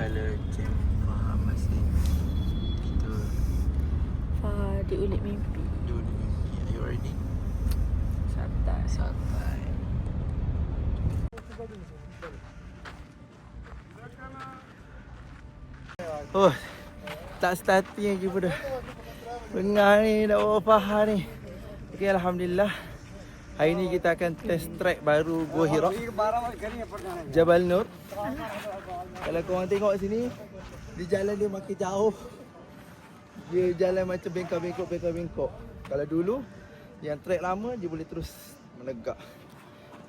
Kalau Cik faham masih kita Diulik mimpi. dulu mimpi. Are you ready? Santai. Santai. Oh, tak starting lagi pun dah. Bengar ni, dah bawa paha ni. Okay, Alhamdulillah. Hari ni kita akan test track baru Gua Hira, Jabal Nur. Kalau korang tengok sini, di jalan dia makin jauh. Dia jalan macam bengkok. Kalau dulu, yang track lama, dia boleh terus menegak.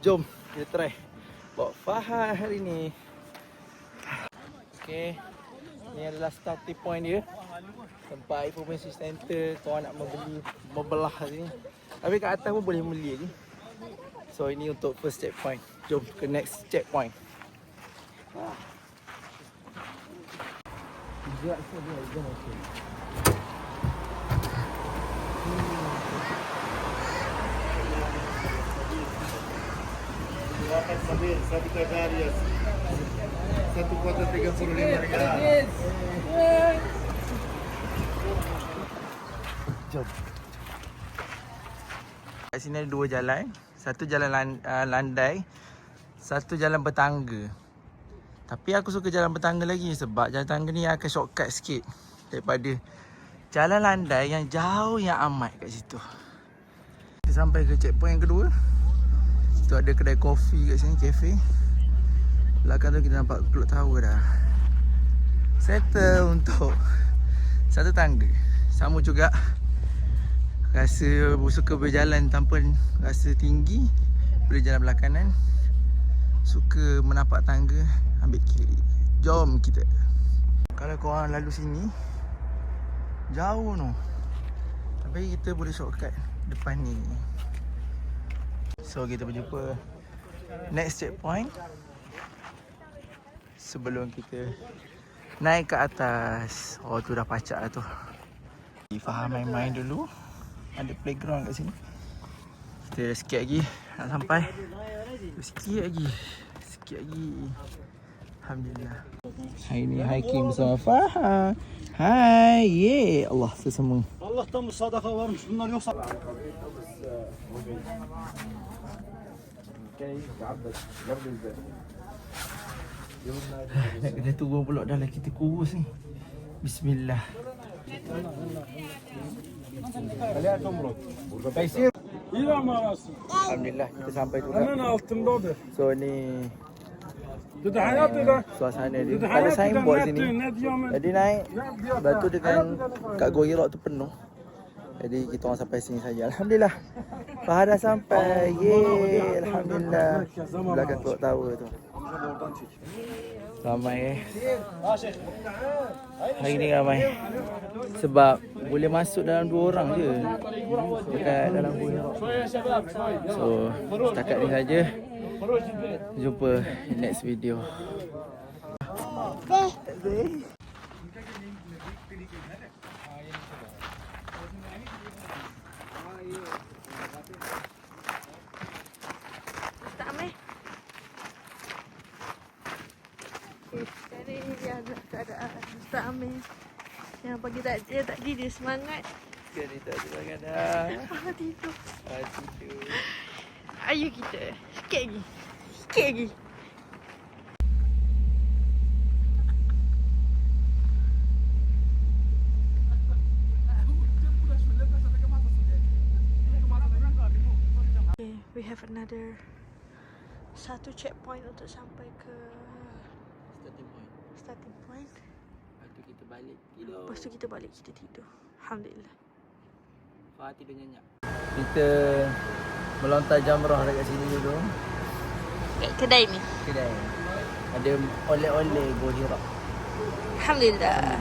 Jom, kita try bawa Fahad hari ni. Okay, ni adalah starting point dia. Tempat information center, korang nak membelah sini. Tapi kat atas pun boleh membeli lagi. So ini untuk first checkpoint. Jom ke next checkpoint. Silakan sambil satu kali satu kotak 35 ringgit. Jom. Kat sini ada dua jalan. Satu jalan landai, satu jalan bertangga. Tapi aku suka jalan bertangga lagi sebab jalan tangga ni akan shortcut sikit daripada jalan landai yang jauh yang amat kat situ. Kita sampai ke checkpoint yang kedua. Tu ada kedai kopi kat sini, kafe. Belakang tu kita nampak Clock Tower dah. Settle untuk satu tangga. Sama juga, rasa suka berjalan tanpa rasa tinggi, boleh jalan belah kanan. Suka menapak tangga, ambil kiri. Jom kita. Kalau korang lalu sini, jauh no. Tapi kita boleh shortcut depan ni. So kita berjumpa next checkpoint sebelum kita naik ke atas. Oh tu dah pacak lah tu. Faham main-main dulu. Ada playground kat sini. Kita dah sikit lagi nak sampai. Sikit lagi. Alhamdulillah. Hari ni hiking bersama Fahad. Hai, ye. Allah sesama. Allah'tan sadaka varmış. Bunlar yoksa Nak kena turun pula dalam kita kurus ni. Bismillah. Alhamdulillah kita sampai juga. So ni suasana dia. Ada signboard sini. Jadi naik batu dengan kat Gua Hira tu penuh. Jadi kita orang sampai sini saja. Alhamdulillah. Fahad dah sampai. Yeay, alhamdulillah. Belakang Clock Tower tu. Ramai Hari ni ramai. Sebab boleh masuk dalam 2 orang je dekat dalam Gua Hira. So setakat ni saja. Jumpa next video. Tak ambil. Sekarang ni dia ada keadaan Ustaz Amir yang pagi tadi dia semangat. Sekarang tak ada semangat dah. Tidur. Tidur. Ayo kita. Sikit lagi. Okay, we have another satu checkpoint untuk sampai ke starting point. Lepas tu kita balik tidur. Lepas tu kita balik, kita tidur. Alhamdulillah. Fahad tidur nyenyak. Kita melontar jamrah dekat sini dulu. Kat kedai ni. Kedai. Ada oleh-oleh Gua Hira. Alhamdulillah.